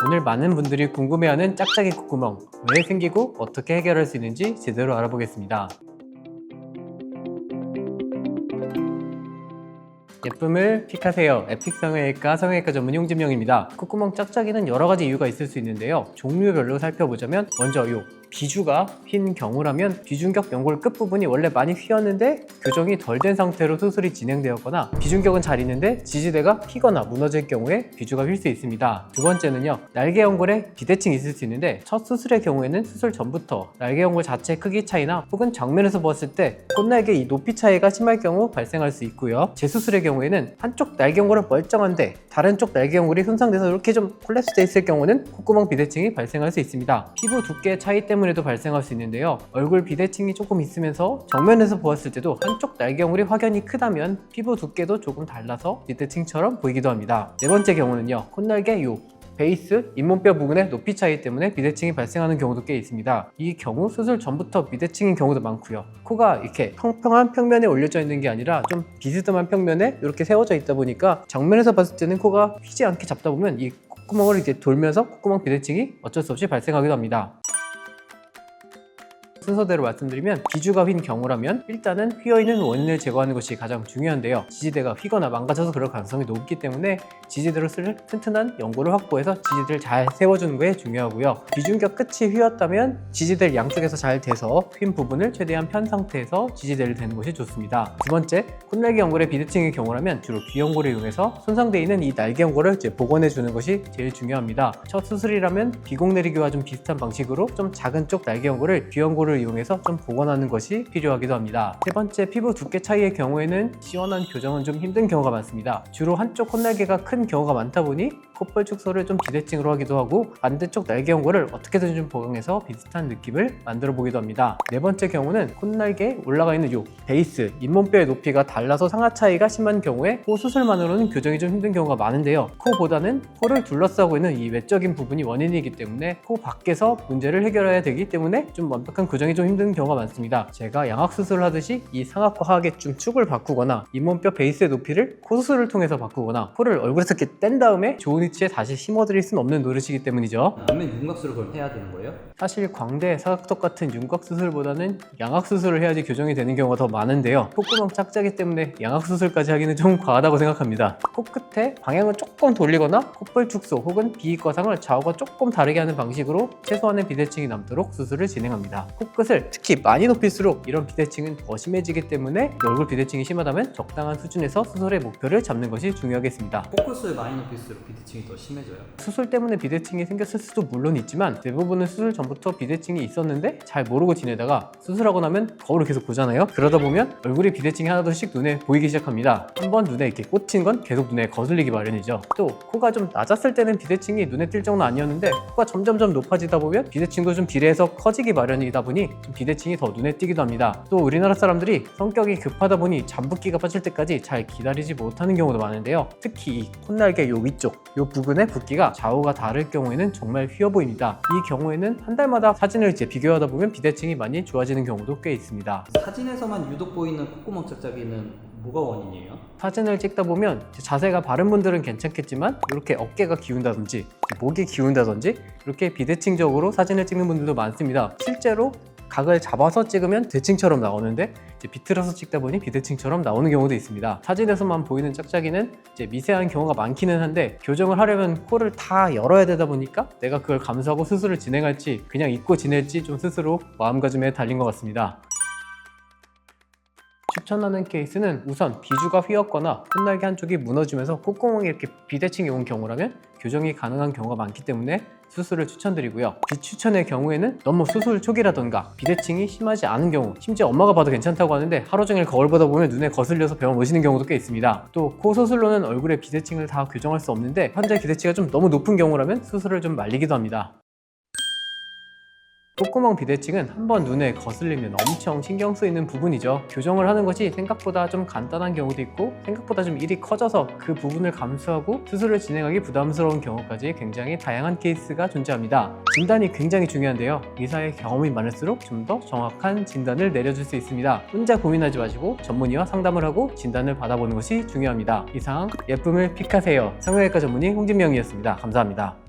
오늘 많은 분들이 궁금해하는 짝짝이 콧구멍, 왜 생기고 어떻게 해결할 수 있는지 제대로 알아보겠습니다. 예쁨을 픽하세요. 에픽 성형외과 성형외과 전문 홍진명입니다. 콧구멍 짝짝이는 여러 가지 이유가 있을 수 있는데요. 종류별로 살펴보자면 먼저 비주가 휜 경우라면 비중격 연골 끝부분이 원래 많이 휘었는데 교정이 덜 된 상태로 수술이 진행되었거나 비중격은 잘 있는데 지지대가 휘거나 무너질 경우에 비주가 휠 수 있습니다. 두 번째는요, 날개 연골에 비대칭이 있을 수 있는데 첫 수술의 경우에는 수술 전부터 날개 연골 자체 크기 차이나 혹은 정면에서 보았을 때 콧날개 이 높이 차이가 심할 경우 발생할 수 있고요. 재수술의 경우에는 한쪽 날개 연골은 멀쩡한데 다른 쪽 날개 연골이 손상돼서 이렇게 좀 콜랩스돼 있을 경우는 콧구멍 비대칭이 발생할 수 있습니다. 피부 두께 차이 때문에도 발생할 수 있는데요. 얼굴 비대칭이 조금 있으면서 정면에서 보았을 때도 한쪽 날개 연골이 확연히 크다면 피부 두께도 조금 달라서 비대칭처럼 보이기도 합니다. 네 번째 경우는요, 콧날개 베이스, 잇몸뼈 부분의 높이 차이 때문에 비대칭이 발생하는 경우도 꽤 있습니다. 이 경우 수술 전부터 비대칭인 경우도 많고요. 코가 이렇게 평평한 평면에 올려져 있는 게 아니라 좀 비스듬한 평면에 이렇게 세워져 있다 보니까 정면에서 봤을 때는 코가 휘지 않게 잡다 보면 이 콧구멍을 이렇게 돌면서 콧구멍 비대칭이 어쩔 수 없이 발생하기도 합니다. 순서대로 말씀드리면 비주가 휜 경우라면 일단은 휘어있는 원인을 제거하는 것이 가장 중요한데요. 지지대가 휘거나 망가져서 그럴 가능성이 높기 때문에 지지대로 쓸 튼튼한 연골을 확보해서 지지대를 잘 세워주는 게 중요하고요. 비중격 끝이 휘었다면 지지대를 양쪽에서 잘 대서 휜 부분을 최대한 편 상태에서 지지대를 대는 것이 좋습니다. 두 번째, 콧날개 연골의 비대칭의 경우라면 주로 귀연골을 이용해서 손상되어 있는 이 날개 연골을 복원해 주는 것이 제일 중요합니다. 첫 수술이라면 비공 내리기와 좀 비슷한 방식으로 좀 작은 쪽 날개 연골을 귀연골을 이용해서 좀 복원하는 것이 필요하기도 합니다. 세 번째, 피부 두께 차이의 경우에는 시원한 교정은 좀 힘든 경우가 많습니다. 주로 한쪽 콧날개가 큰 경우가 많다 보니 콧볼 축소를 좀 비대칭으로 하기도 하고 반대쪽 날개 연골을 어떻게든 좀 복용해서 비슷한 느낌을 만들어 보기도 합니다. 네 번째 경우는 콧날개에 올라가 있는 베이스, 잇몸뼈의 높이가 달라서 상하 차이가 심한 경우에 코 수술만으로는 교정이 좀 힘든 경우가 많은데요. 코보다는 코를 둘러싸고 있는 이 외적인 부분이 원인이기 때문에 코 밖에서 문제를 해결해야 되기 때문에 좀 완벽한 교정이 좀 힘든 경우가 많습니다. 제가 양악 수술을 하듯이 이 상악과 하악의 좀 축을 바꾸거나 잇몸뼈 베이스의 높이를 코 수술을 통해서 바꾸거나 코를 얼굴에서 이렇게 뗀 다음에 좋은 위치에 다시 심어드릴 수는 없는 노릇이기 때문이죠. 그러면 윤곽수를 그럼 해야 되는 거예요? 사실 광대, 사각턱 같은 윤곽 수술보다는 양악 수술을 해야지 교정이 되는 경우가 더 많은데요. 콧구멍 짝짝이 때문에 양악 수술까지 하기는 좀 과하다고 생각합니다. 코끝에 방향을 조금 돌리거나 콧볼 축소 혹은 비익과상을 좌우가 조금 다르게 하는 방식으로 최소한의 비대칭이 남도록 수술을 진행합니다. 코끝을 특히 많이 높일수록 이런 비대칭은 더 심해지기 때문에 얼굴 비대칭이 심하다면 적당한 수준에서 수술의 목표를 잡는 것을 중요하겠습니다. 코끝을 많이 높일수록 비대칭이 더 심해져요? 수술 때문에 비대칭이 생겼을 수도 물론 있지만 대부분은 수술 전부터 비대칭이 있었는데 잘 모르고 지내다가 수술하고 나면 거울을 계속 보잖아요. 그러다 보면 얼굴에 비대칭이 하나둘씩 눈에 보이기 시작합니다. 한번 눈에 이렇게 꽂힌 건 계속 눈에 거슬리기 마련이죠. 또 코가 좀 낮았을 때는 비대칭이 눈에 띌 정도는 아니었는데 코가 점점점 높아지다 보면 비대칭도 좀 비례해서 커지기 마련이다 보니 좀 비대칭이 더 눈에 띄기도 합니다. 또 우리나라 사람들이 성격이 급하다 보니 잠붓기가 빠질 때까지 잘 기다리지 못하는 경우도 많은데요. 특히 이 콧날개 위쪽 부분의 붓기가 좌우가 다를 경우에는 정말 휘어 보입니다. 이 경우에는 한 달마다 사진을 비교하다 보면 비대칭이 많이 좋아지는 경우도 꽤 있습니다. 사진에서만 유독 보이는 콧구멍 짝짝이는 뭐가 원인이에요? 사진을 찍다 보면 자세가 바른 분들은 괜찮겠지만 이렇게 어깨가 기운다든지 목이 기운다든지 이렇게 비대칭적으로 사진을 찍는 분들도 많습니다. 실제로 각을 잡아서 찍으면 대칭처럼 나오는데 비틀어서 찍다 보니 비대칭처럼 나오는 경우도 있습니다. 사진에서만 보이는 짝짝이는 미세한 경우가 많기는 한데 교정을 하려면 코를 다 열어야 되다 보니까 내가 그걸 감수하고 수술을 진행할지 그냥 잊고 지낼지 좀 스스로 마음가짐에 달린 것 같습니다. 추천하는 케이스는 우선 비주가 휘었거나 콧날개 한쪽이 무너지면서 콧구멍이 이렇게 비대칭이 온 경우라면 교정이 가능한 경우가 많기 때문에 수술을 추천드리고요. 비추천의 경우에는 너무 수술 초기라던가 비대칭이 심하지 않은 경우, 심지어 엄마가 봐도 괜찮다고 하는데 하루 종일 거울 보다 보면 눈에 거슬려서 병원 오시는 경우도 꽤 있습니다. 또 코 수술로는 얼굴의 비대칭을 다 교정할 수 없는데 환자의 기대치가 좀 너무 높은 경우라면 수술을 좀 말리기도 합니다. 콧구멍 비대칭은 한번 눈에 거슬리면 엄청 신경 쓰이는 부분이죠. 교정을 하는 것이 생각보다 좀 간단한 경우도 있고 생각보다 좀 일이 커져서 그 부분을 감수하고 수술을 진행하기 부담스러운 경우까지 굉장히 다양한 케이스가 존재합니다. 진단이 굉장히 중요한데요. 의사의 경험이 많을수록 좀 더 정확한 진단을 내려줄 수 있습니다. 혼자 고민하지 마시고 전문의와 상담을 하고 진단을 받아보는 것이 중요합니다. 이상 예쁨을 픽하세요. 성형외과 전문의 홍진명이었습니다. 감사합니다.